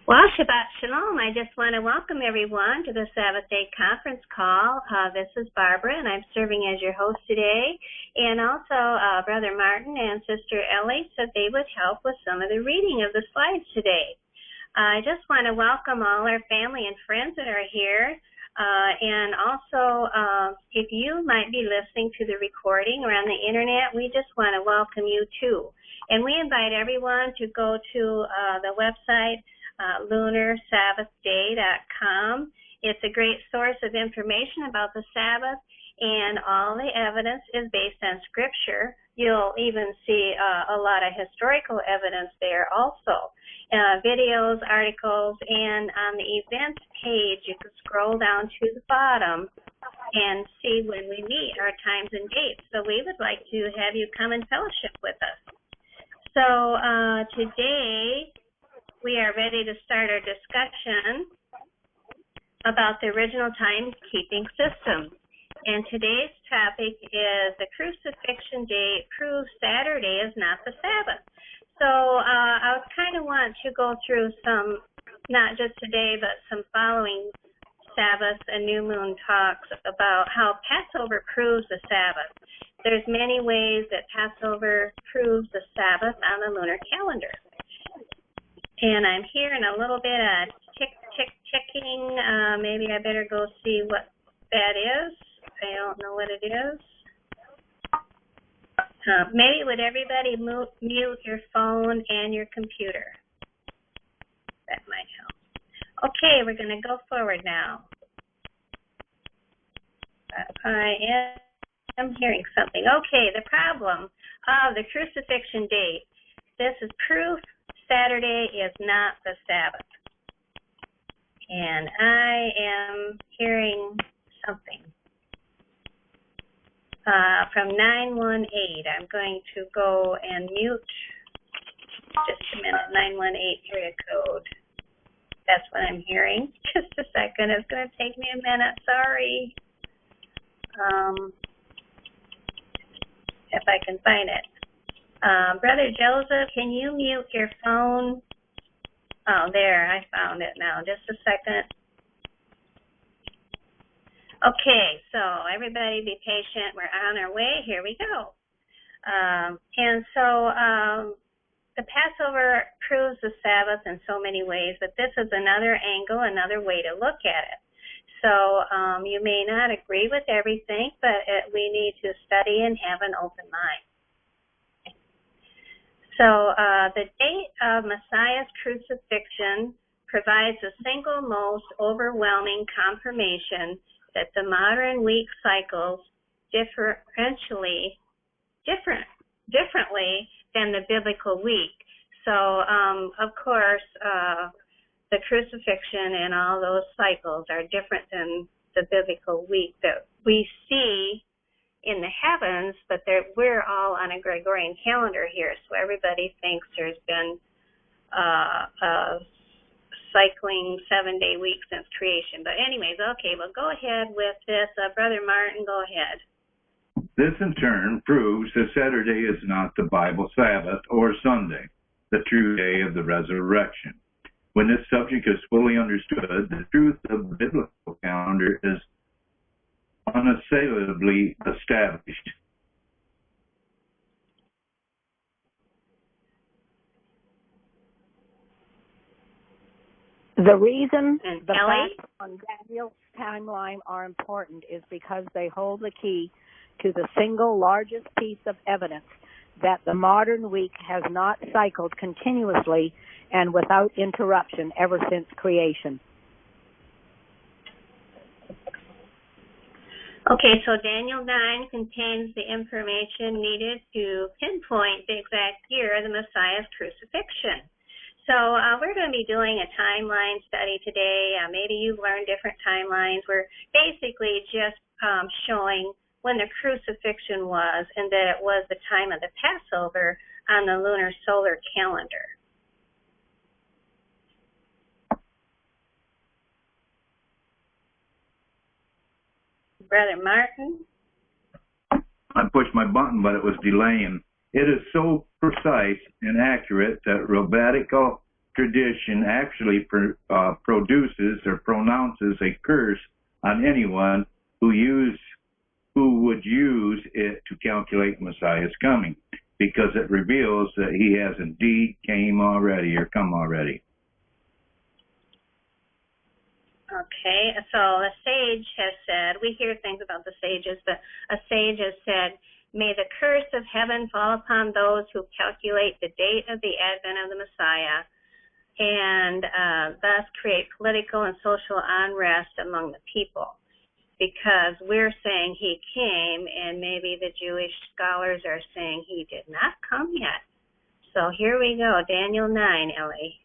Well, Shabbat Shalom. I just want to welcome everyone to the Sabbath Day conference call. This is Barbara, and I'm serving as your host today. And also, Brother Martin and Sister Ellie said they would help with some of the reading of the slides today. I just want to welcome all our family and friends that are here. And also, if you might be listening to the recording or on the internet, we just want to welcome you too. And we invite everyone to go to the website, lunar-sabbathday.com. It's a great source of information about the Sabbath, and all the evidence is based on Scripture. You'll even see a lot of historical evidence there also. Videos, articles, and on the events page, you can scroll down to the bottom and see when we meet, our times and dates. So we would like to have you come and fellowship with us. So today, we are ready to start our discussion about the original timekeeping system. And today's topic is the crucifixion date proves Saturday is not the Sabbath. So I kind of want to go through some, not just today, but some following Sabbath and new moon talks about how Passover proves the Sabbath. There's many ways that Passover proves the Sabbath on the lunar calendar. And I'm hearing a little bit of ticking. Maybe I better go see what that is. I don't know what it is. Maybe would everybody mute your phone and your computer? That might help. Okay, we're going to go forward now. I am hearing something. Okay, the problem of the crucifixion date. This is proof Saturday is not the Sabbath. And I am hearing something. From 918, I'm going to go and mute. Just a minute, 918 area code. That's what I'm hearing. Just a second, it's going to take me a minute, sorry. If I can find it. Brother Joseph, can you mute your phone? Oh, there, I found it now. Just a second. Okay, so everybody be patient. We're on our way. Here we go. And so the Passover proves the Sabbath in so many ways, but this is another angle, another way to look at it. So you may not agree with everything, but we need to study and have an open mind. So the date of Messiah's crucifixion provides the single most overwhelming confirmation that the modern week cycles differently than the biblical week. So, of course, the crucifixion and all those cycles are different than the biblical week that we see in the heavens, but we're all on a Gregorian calendar here, so everybody thinks there's been a cycling 7-day week since creation. But anyways, okay, well, go ahead with this. Brother Martin, go ahead. This, in turn, proves that Saturday is not the Bible Sabbath or Sunday, the true day of the resurrection. When this subject is fully understood, the truth of the biblical calendar is unassailably established. The reason the Ellie? facts on Daniel's timeline are important is because they hold the key to the single largest piece of evidence that the modern week has not cycled continuously and without interruption ever since creation. Okay, so Daniel 9 contains the information needed to pinpoint the exact year of the Messiah's crucifixion. So we're going to be doing a timeline study today. Maybe you've learned different timelines. We're basically just showing when the crucifixion was and that it was the time of the Passover on the lunar solar calendar. Brother Martin? I pushed my button, but it was delaying. It is so precise and accurate that rabbinical tradition actually produces or pronounces a curse on anyone who would use it to calculate Messiah's coming, because it reveals that he has indeed come already. Okay, so a sage has said, we hear things about the sages, but a sage has said, may the curse of heaven fall upon those who calculate the date of the advent of the Messiah and thus create political and social unrest among the people, because we're saying he came and maybe the Jewish scholars are saying he did not come yet. So here we go, Daniel 9, Ellie.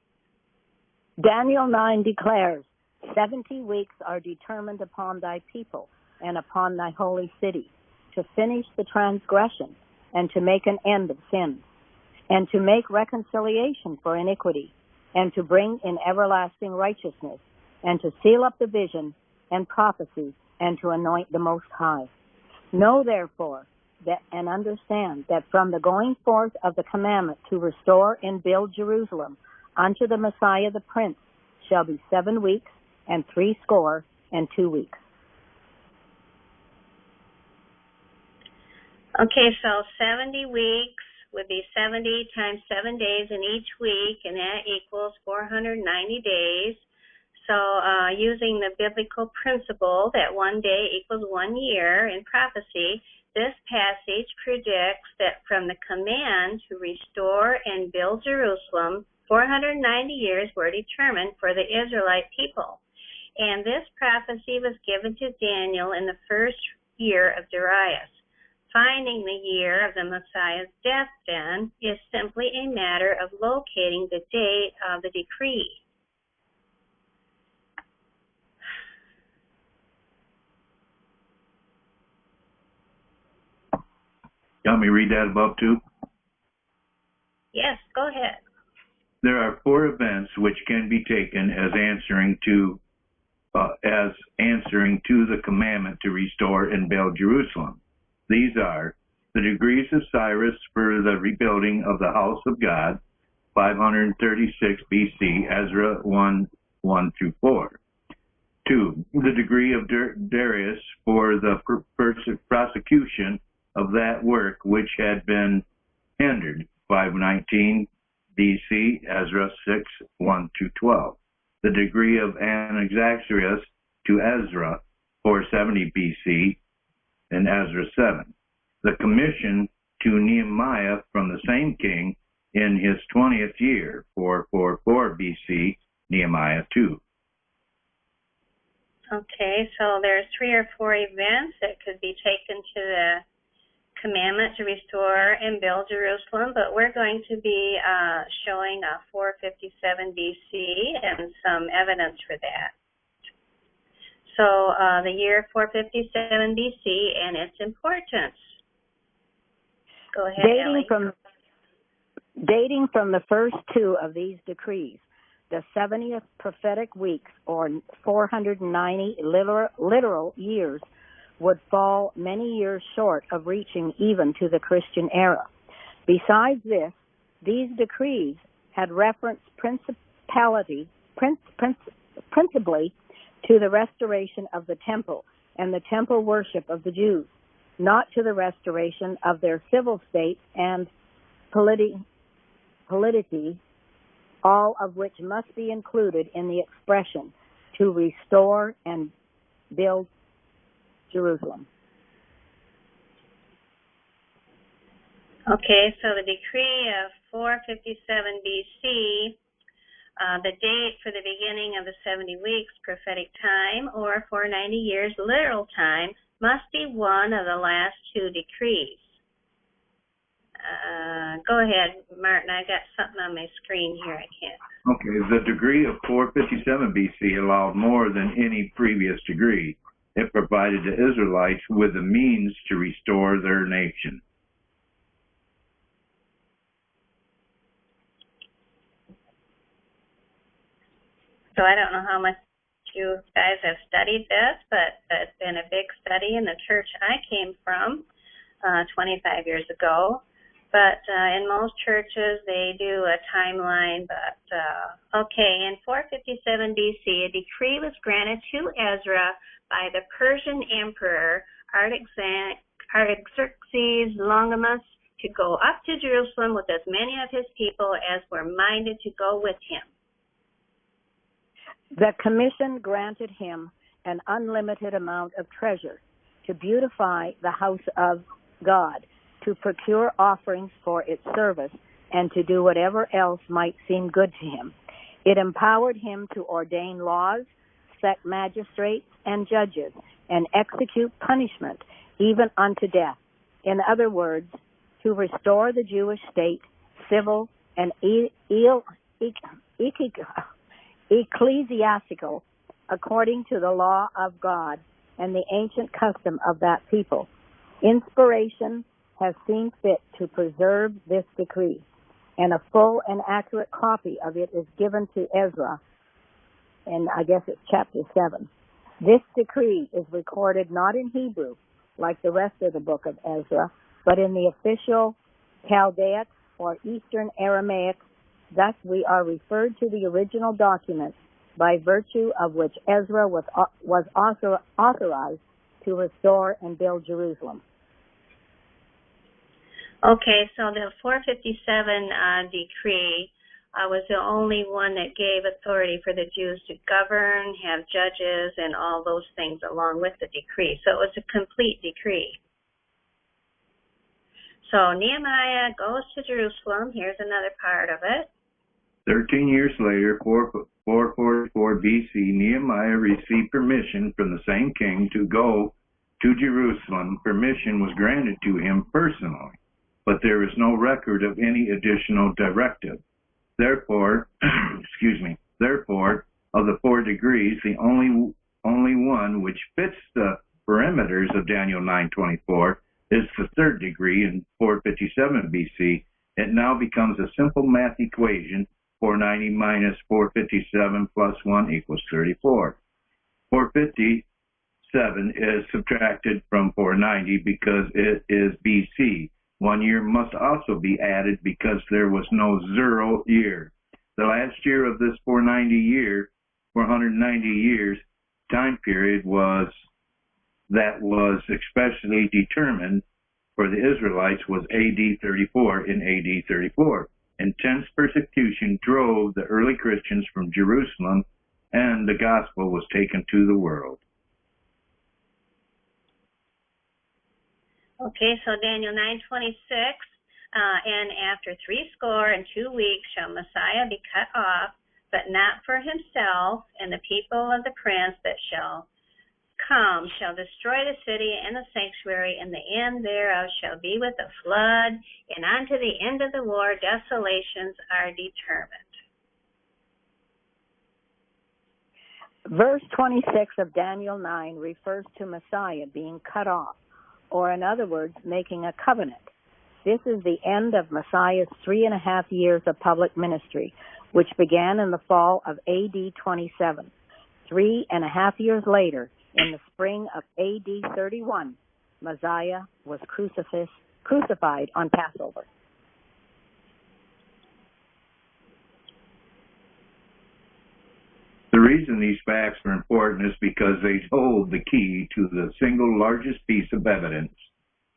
Daniel 9 declares, 70 weeks are determined upon thy people and upon thy holy city, to finish the transgression and to make an end of sins, and to make reconciliation for iniquity, and to bring in everlasting righteousness, and to seal up the vision and prophecy, and to anoint the Most High. Know therefore that and understand that from the going forth of the commandment to restore and build Jerusalem unto the Messiah the Prince shall be 7 weeks and 62 weeks. Okay, so 70 weeks would be 70 times 7 days in each week, and that equals 490 days. So using the biblical principle that 1 day equals 1 year in prophecy, this passage predicts that from the command to restore and build Jerusalem, 490 years were determined for the Israelite people. And this prophecy was given to Daniel in the first year of Darius. Finding the year of the Messiah's death, then, is simply a matter of locating the date of the decree. You want me to read that above too? Yes, go ahead. There are 4 events which can be taken as answering to the commandment to restore and build Jerusalem. These are the degrees of Cyrus for the rebuilding of the house of God, 536 BC, Ezra 1 through 4. 2. The degree of Darius for the prosecution of that work which had been hindered, 519 BC, Ezra 6, 1 through 12. The degree of Anaxagoras to Ezra, 470 BC, in Ezra 7. The commission to Nehemiah from the same king in his 20th year, 444 BC, Nehemiah 2. Okay, so there's 3 or 4 events that could be taken to the commandment to restore and build Jerusalem, but we're going to be showing 457 BC and some evidence for that. So the year 457 BC and its importance. Go ahead, Ellie. Dating from the first 2 of these decrees, the 70th prophetic weeks, or 490 literal years, would fall many years short of reaching even to the Christian era. Besides this, these decrees had reference principally to the restoration of the temple and the temple worship of the Jews, not to the restoration of their civil state and polity, all of which must be included in the expression to restore and build Jerusalem. Okay, so the decree of 457 BC, the date for the beginning of the 70 weeks prophetic time, or 490 years literal time, must be one of the last 2 decrees. Go ahead, Martin. I got something on my screen here. I can't. Okay, the degree of 457 BC allowed more than any previous degree. It provided the Israelites with the means to restore their nation. So I don't know how much you guys have studied this, but it's been a big study in the church I came from 25 years ago. But in most churches, they do a timeline, but Okay, in 457 BC, a decree was granted to Ezra by the Persian Emperor Artaxerxes Longimanus to go up to Jerusalem with as many of his people as were minded to go with him. The commission granted him an unlimited amount of treasure to beautify the house of God, to procure offerings for its service, and to do whatever else might seem good to him. It empowered him to ordain laws, set magistrates and judges, and execute punishment, even unto death. In other words, to restore the Jewish state, civil and ecclesiastical, according to the law of God and the ancient custom of that people. Inspiration has seen fit to preserve this decree, and a full and accurate copy of it is given to Ezra, and I guess it's chapter 7. This decree is recorded not in Hebrew, like the rest of the book of Ezra, but in the official Chaldaic or Eastern Aramaic. Thus we are referred to the original document by virtue of which Ezra was authorized to restore and build Jerusalem. Okay, so the 457 decree was the only one that gave authority for the Jews to govern, have judges, and all those things along with the decree. So it was a complete decree. So Nehemiah goes to Jerusalem. Here's another part of it. 13 years later, 444 BC, Nehemiah received permission from the same king to go to Jerusalem. Permission was granted to him personally, but there is no record of any additional directive. Therefore, therefore, of the 4 degrees, the only one which fits the parameters of Daniel 9:24 is the 3rd degree in 457 BC. It now becomes a simple math equation: 490 minus 457 plus 1 equals 34. 457 is subtracted from 490 because it is BC. 1 year must also be added because there was no 0 year. The last year of this 490 years time period was especially determined for the Israelites was AD 34. In AD 34. Intense persecution drove the early Christians from Jerusalem, and the gospel was taken to the world. Okay, so Daniel 9:26, and after 62 weeks shall Messiah be cut off, but not for himself, and the people of the prince that shall come shall destroy the city and the sanctuary, and the end thereof shall be with a flood, and unto the end of the war desolations are determined. Verse 26 of Daniel 9 refers to Messiah being cut off, or in other words, making a covenant. This is the end of Messiah's 3.5 years of public ministry, which began in the fall of AD 27. 3.5 years later, in the spring of AD 31, Messiah was crucified on Passover. The reason these facts are important is because they hold the key to the single largest piece of evidence.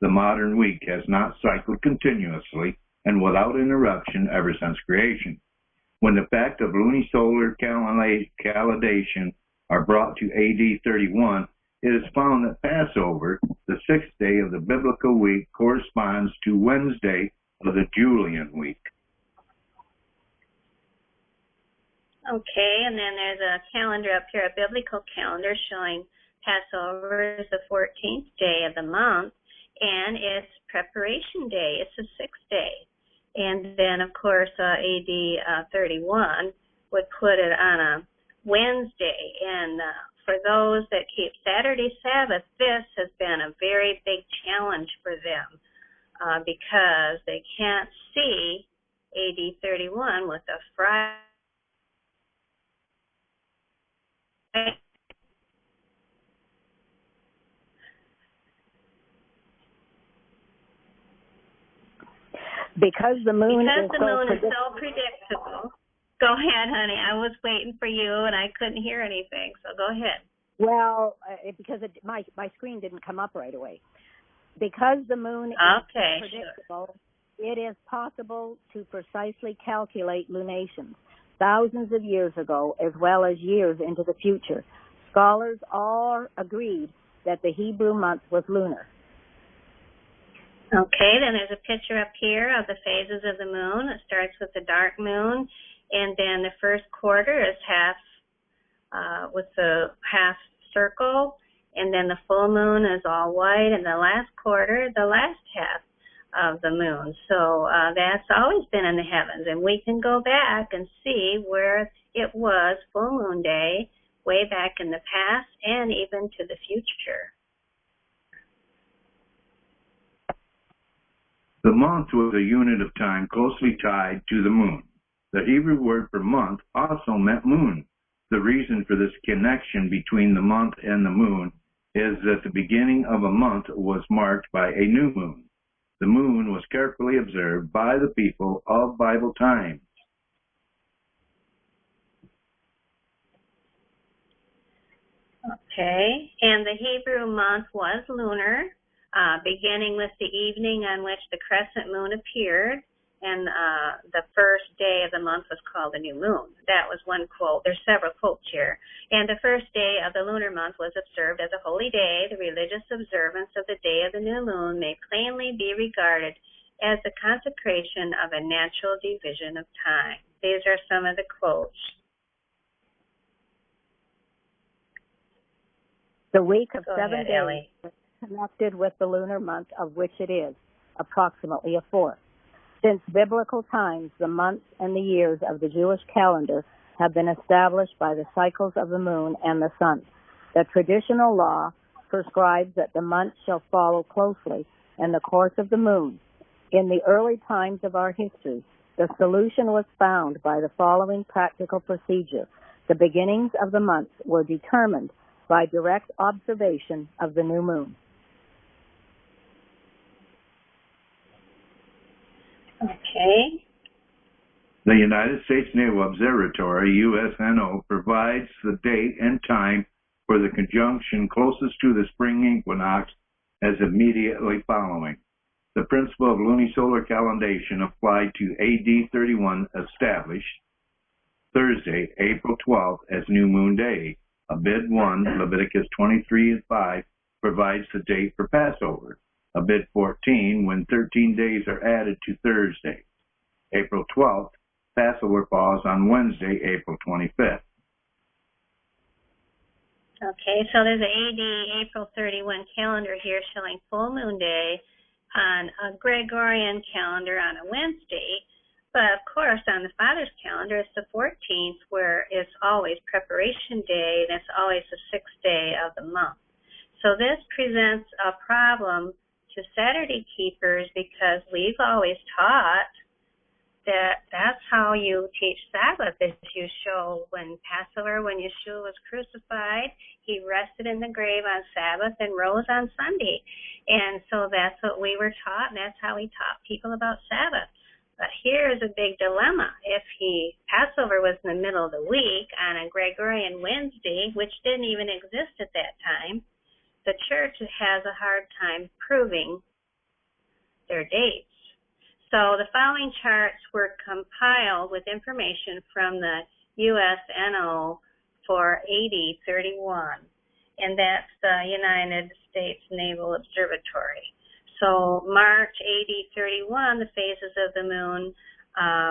The modern week has not cycled continuously and without interruption ever since creation. When the fact of luni-solar calendation are brought to AD 31, it is found that Passover, the 6th day of the biblical week, corresponds to Wednesday of the Julian week. Okay, and then there's a calendar up here, a biblical calendar showing Passover is the 14th day of the month, and it's preparation day. It's the 6th day. And then, of course, AD 31 would put it on a Wednesday. And for those that keep Saturday Sabbath, this has been a very big challenge for them because they can't see AD 31 with a Friday. Because the moon is so predictable, Go ahead, honey. I was waiting for you, and I couldn't hear anything, so go ahead. Well, because my screen didn't come up right away. Because the moon is predictable, it is possible to precisely calculate lunations thousands of years ago as well as years into the future. Scholars all agreed that the Hebrew month was lunar. Okay, then there's a picture up here of the phases of the moon. It starts with the dark moon, and then the first quarter is half with the half circle, and then the full moon is all white, and the last quarter, the last half of the moon. So that's always been in the heavens, and we can go back and see where it was full moon day way back in the past and even to the future. The month was a unit of time closely tied to the moon. The Hebrew word for month also meant moon. The reason for this connection between the month and the moon is that the beginning of a month was marked by a new moon. The moon was carefully observed by the people of Bible times. Okay, and the Hebrew month was lunar, beginning with the evening on which the crescent moon appeared, and the first day of the month was called the new moon. That was one quote. There's several quotes here. And the first day of the lunar month was observed as a holy day. The religious observance of the day of the new moon may plainly be regarded as the consecration of a natural division of time. These are some of the quotes. The week of Go 7 ahead, days Ellie. is connected with the lunar month of which it is approximately a fourth. Since biblical times, the months and the years of the Jewish calendar have been established by the cycles of the moon and the sun. The traditional law prescribes that the months shall follow closely in the course of the moon. In the early times of our history, the solution was found by the following practical procedure. The beginnings of the months were determined by direct observation of the new moon. Okay. The United States Naval Observatory, USNO, provides the date and time for the conjunction closest to the spring equinox as immediately following. The principle of luni-solar calendation applied to AD 31 established Thursday, April 12th as New Moon Day. Abid 1, Leviticus 23:5, provides the date for Passover. Abid 14, when 13 days are added to Thursday. April 12th, Passover falls on Wednesday, April 25th. Okay, so there's an AD April 31 calendar here showing full moon day on a Gregorian calendar on a Wednesday. But, of course, on the Father's calendar, it's the 14th, where it's always preparation day, and it's always the 6th day of the month. So this presents a problem to Saturday keepers because we've always taught that that's how you teach Sabbath, is you show when Passover, when Yeshua was crucified, he rested in the grave on Sabbath and rose on Sunday. And so that's what we were taught, and that's how we taught people about Sabbath. But here's a big dilemma. If Passover was in the middle of the week on a Gregorian Wednesday, which didn't even exist at that time, the church has a hard time proving their dates. So the following charts were compiled with information from the USNO for AD 31, and that's the United States Naval Observatory. So March AD 31, the phases of the moon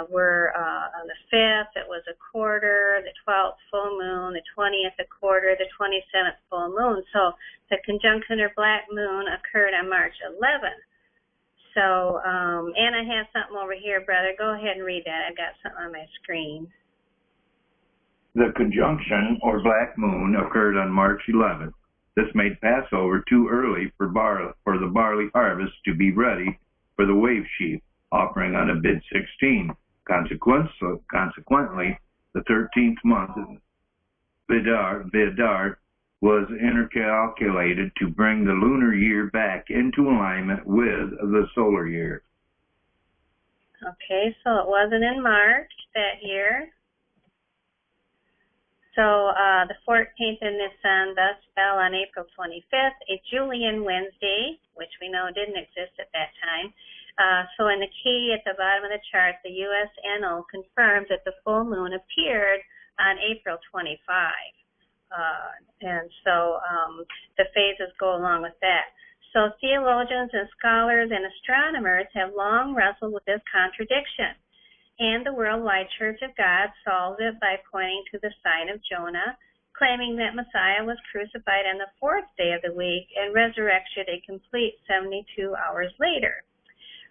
were on the 5th, it was a quarter, the 12th full moon, the 20th a quarter, the 27th full moon. So the conjunction or black moon occurred on March 11th. So, and I have something over here, brother. Go ahead and read that. I've got something on my screen. The conjunction or black moon occurred on March 11th. This made Passover too early for the barley harvest to be ready for the wave sheaf offering on Abid 16. Consequently, the 13th month, Bidar, was intercalculated to bring the lunar year back into alignment with the solar year. Okay, so it wasn't in March that year. So the 14th in Nisan thus fell on April 25th, a Julian Wednesday, which we know didn't exist at that time. So in the key at the bottom of the chart, the USNO confirms that the full moon appeared on April 25. And so the phases go along with that. So theologians and scholars and astronomers have long wrestled with this contradiction. And the Worldwide Church of God solved it by pointing to the sign of Jonah, claiming that Messiah was crucified on the fourth day of the week and resurrected a complete 72 hours later.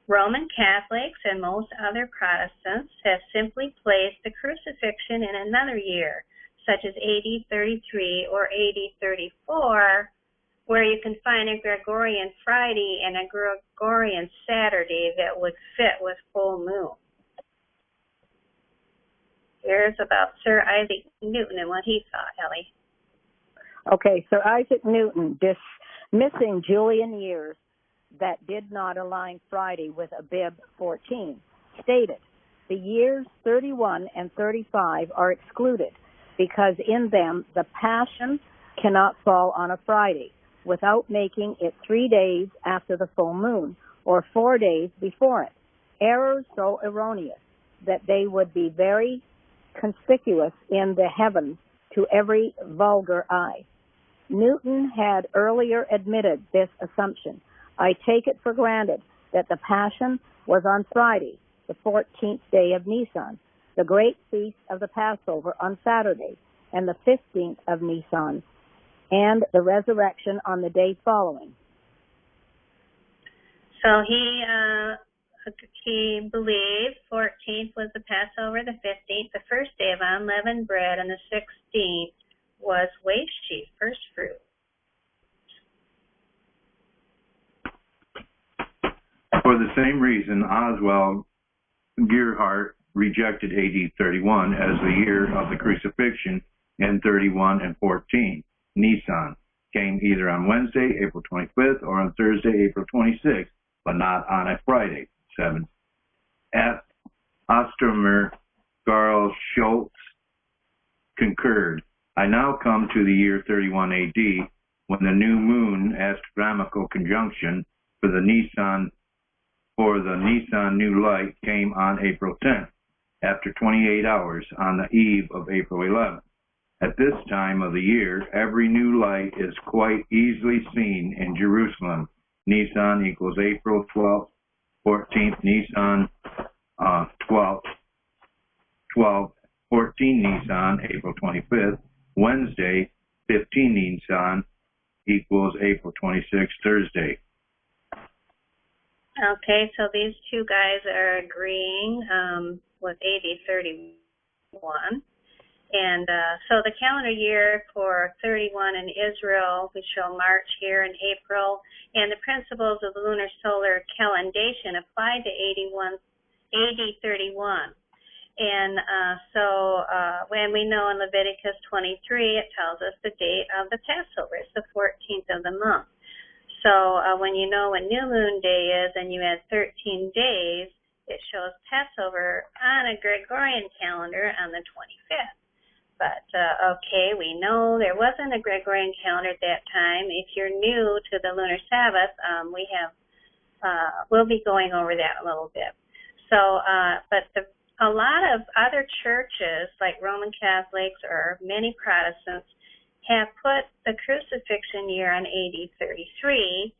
Roman Catholics and most other Protestants have simply placed the crucifixion in another year, such as AD 33 or AD 34, where you can find a Gregorian Friday and a Gregorian Saturday that would fit with full moon. Here's about Sir Isaac Newton and what he thought, Ellie. Okay, Sir Isaac Newton, dismissing Julian years that did not align Friday with Abib 14, stated, the years 31 and 35 are excluded because in them the Passion cannot fall on a Friday without making it 3 days after the full moon or 4 days before it. Errors so erroneous that they would be very conspicuous in the heavens to every vulgar eye. Newton had earlier admitted this assumption. I take it for granted that the Passion was on Friday, the 14th day of Nisan, the great feast of the Passover on Saturday, and the 15th of Nisan, and the resurrection on the day following. So he believed 14th was the Passover, the 15th, the first day of unleavened bread, and the 16th was waste sheaf, first fruit. For the same reason, Oswald Gerhardt rejected AD 31 as the year of the crucifixion, and 31 and 14, Nisan, came either on Wednesday, April 25th, or on Thursday, April 26th, but not on a Friday. 7. F. Ostermer, Carl Schultz concurred. I now come to the year 31 AD, when the new moon astronomical conjunction for the Nisan new light came on April 10th, after 28 hours on the eve of April 11th. At this time of the year, every new light is quite easily seen in Jerusalem. Nisan equals April 12th, 14th Nisan, 12th, 14 Nisan, April 25th. Wednesday, 15 Nisan equals April 26th, Thursday. Okay, so these two guys are agreeing with AD 31. And so the calendar year for 31 in Israel, we show March here and April, and the principles of the lunar-solar calendation apply to AD 31. And so when we know in Leviticus 23, it tells us the date of the Passover. It's the 14th of the month. So when you know when New Moon Day is and you add 13 days, it shows Passover on a Gregorian calendar on the 25th. But, okay, we know there wasn't a Gregorian calendar at that time. If you're new to the lunar Sabbath, we'll be going over that a little bit. So, but a lot of other churches, like Roman Catholics or many Protestants, have put the crucifixion year on AD 33,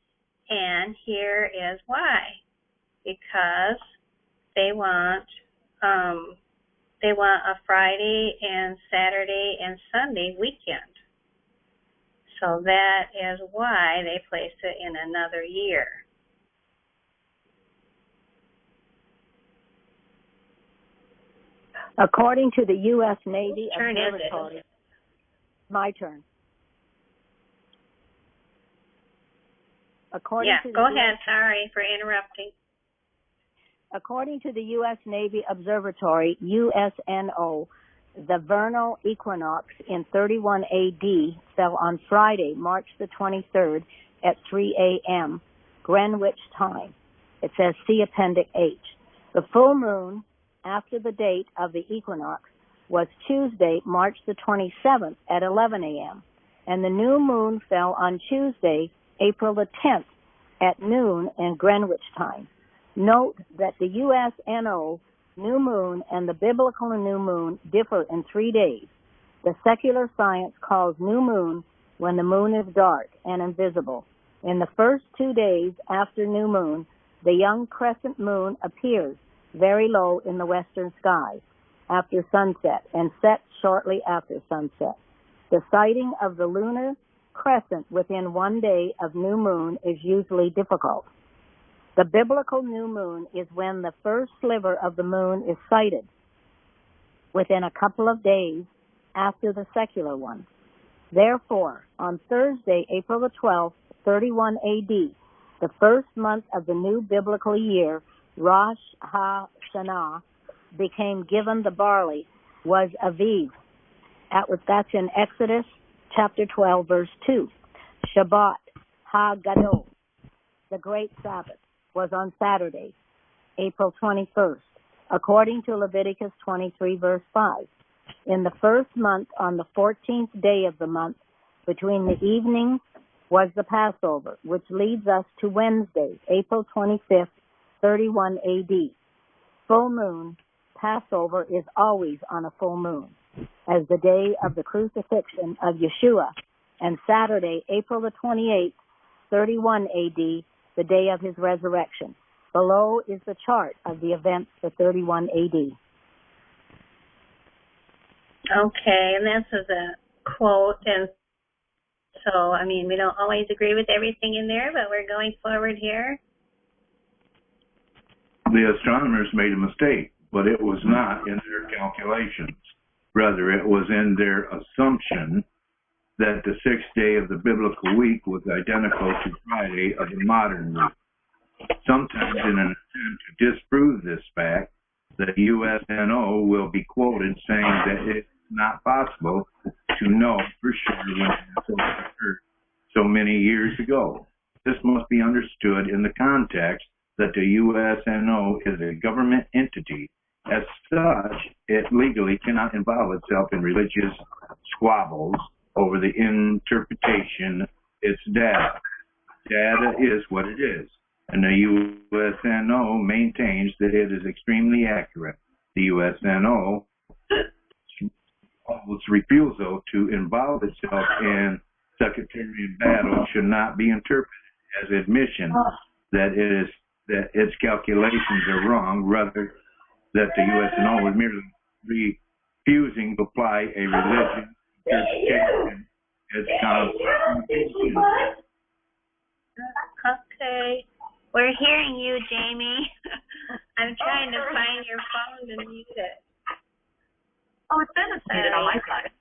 and here is why. Because they want a Friday and Saturday and Sunday weekend. So that is why they placed it in another year. According to the U.S. Navy Whose turn Observatory, is it? My turn. Go ahead. Sorry for interrupting. According to the U.S. Navy Observatory, USNO, the vernal equinox in 31 AD fell on Friday, March the 23rd at 3 a.m. Greenwich time. It says see Appendix H. The full moon after the date of the equinox was Tuesday, March the 27th at 11 a.m., and the new moon fell on Tuesday, April the 10th at noon in Greenwich time. Note that the USNO new moon and the biblical new moon differ in 3 days. The secular science calls new moon when the moon is dark and invisible. In the first 2 days after new moon, the young crescent moon appears very low in the western sky after sunset and sets shortly after sunset. The sighting of the lunar crescent within 1 day of new moon is usually difficult. The biblical new moon is when the first sliver of the moon is sighted within a couple of days after the secular one. Therefore, on Thursday, April the 12th, 31 A.D., the first month of the new biblical year, Rosh Hashanah, became given the barley, was Aviv. That's in Exodus chapter 12, verse 2. Shabbat HaGadol, the great Sabbath, was on Saturday, April 21st, according to Leviticus 23, verse 5. In the first month, on the 14th day of the month, between the evenings, was the Passover, which leads us to Wednesday, April 25th, 31 A.D. Full moon, Passover is always on a full moon, as the day of the crucifixion of Yeshua, and Saturday, April the 28th, 31 A.D., the day of his resurrection. Below is the chart of the events for 31 A.D. Okay, and this is a quote, and so, we don't always agree with everything in there, but we're going forward here. The astronomers made a mistake, but it was not in their calculations. Rather, it was in their assumption that the sixth day of the biblical week was identical to Friday of the modern week. Sometimes in an attempt to disprove this fact, the USNO will be quoted saying that it's not possible to know for sure when Passover occurred so many years ago. This must be understood in the context that the USNO is a government entity. As such, it legally cannot involve itself in religious squabbles over the interpretation of its data. Data is what it is, and the USNO maintains that it is extremely accurate. The USNO its refusal to involve itself in sectarian battle should not be interpreted as admission that its calculations are wrong, rather that the USNO is merely refusing to apply a religion interpretation as constitution. Okay. We're hearing you, Jamie. I'm trying to find your phone to mute it. Oh, it says it's muted on my side.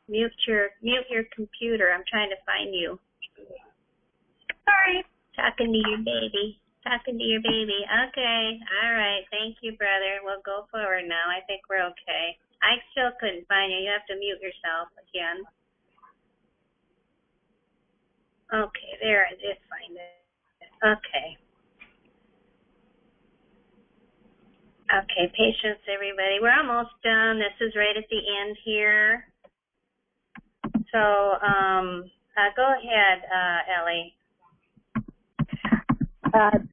Mute your computer. I'm trying to find you. Sorry. Talking to your baby. Okay. All right. Thank you, brother. We'll go forward now. I think we're okay. I still couldn't find you. You have to mute yourself again. Okay, there, I did find it. Okay. Okay, patience, everybody. We're almost done. This is right at the end here. So, go ahead, Ellie.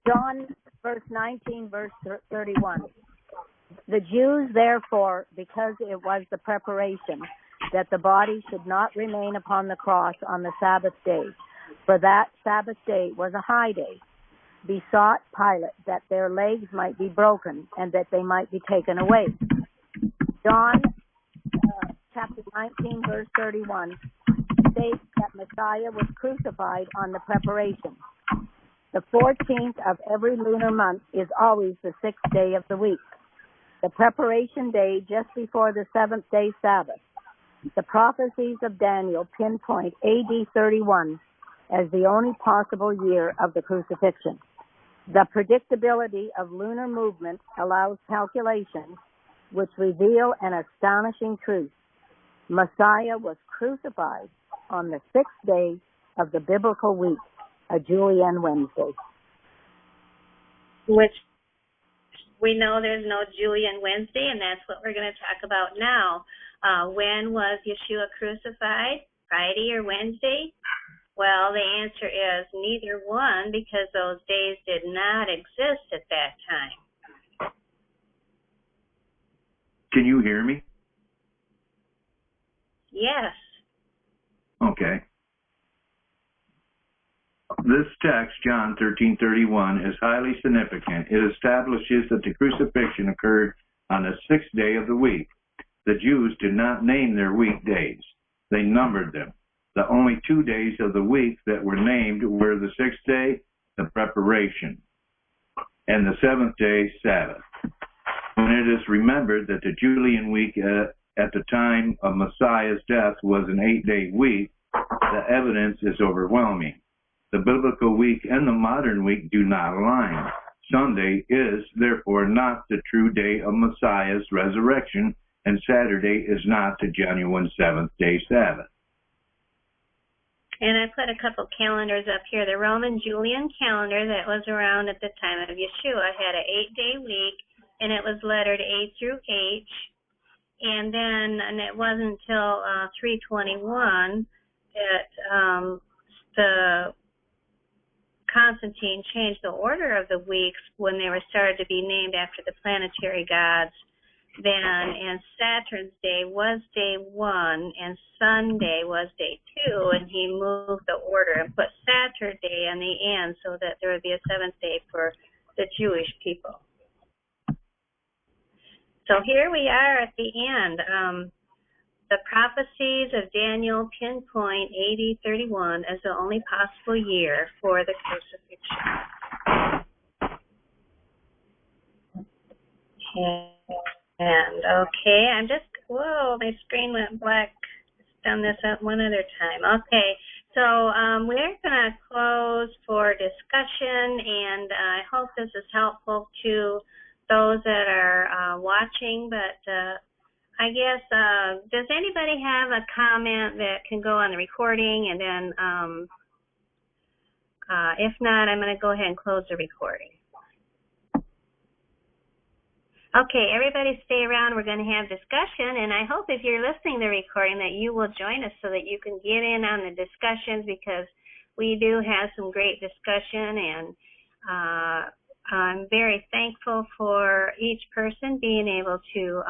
John, verse 19, verse 31. The Jews, therefore, because it was the preparation that the body should not remain upon the cross on the Sabbath day, for that Sabbath day was a high day, besought Pilate that their legs might be broken and that they might be taken away. John chapter 19, verse 31 states that Messiah was crucified on the preparation. The 14th of every lunar month is always the 6th day of the week. The preparation day just before the 7th day Sabbath. The prophecies of Daniel pinpoint AD 31 as the only possible year of the crucifixion. The predictability of lunar movement allows calculations which reveal an astonishing truth. Messiah was crucified on the 6th day of the biblical week, a Julian Wednesday. Which we know there's no Julian Wednesday, and that's what we're going to talk about now. When was Yeshua crucified? Friday or Wednesday? Well, the answer is neither one, because those days did not exist at that time. Can you hear me? Yes. Okay. This text, John 13:31, is highly significant. It establishes that the crucifixion occurred on the sixth day of the week. The Jews did not name their weekdays. They numbered them. The only 2 days of the week that were named were the sixth day, the preparation, and the seventh day, Sabbath. When it is remembered that the Julian week at the time of Messiah's death was an 8-day week, the evidence is overwhelming. The biblical week and the modern week do not align. Sunday is, therefore, not the true day of Messiah's resurrection, and Saturday is not the genuine seventh-day Sabbath. And I put a couple calendars up here. The Roman Julian calendar that was around at the time of Yeshua had an 8-day week, and it was lettered A through H. And it wasn't until 321 that the Constantine changed the order of the weeks when they were started to be named after the planetary gods then, and Saturn's day was day 1 and Sunday was day 2, and he moved the order and put Saturday on the end so that there would be a seventh day for the Jewish people. So here we are at the end. The prophecies of Daniel pinpoint AD 31 as the only possible year for the crucifixion. I'm just, whoa, my screen went black. Let's done this up one other time. Okay, so we're going to close for discussion, and I hope this is helpful to those that are watching, but I guess, does anybody have a comment that can go on the recording? And then, if not, I'm going to go ahead and close the recording. Okay, everybody stay around. We're going to have discussion, and I hope if you're listening to the recording that you will join us so that you can get in on the discussions, because we do have some great discussion, and I'm very thankful for each person being able to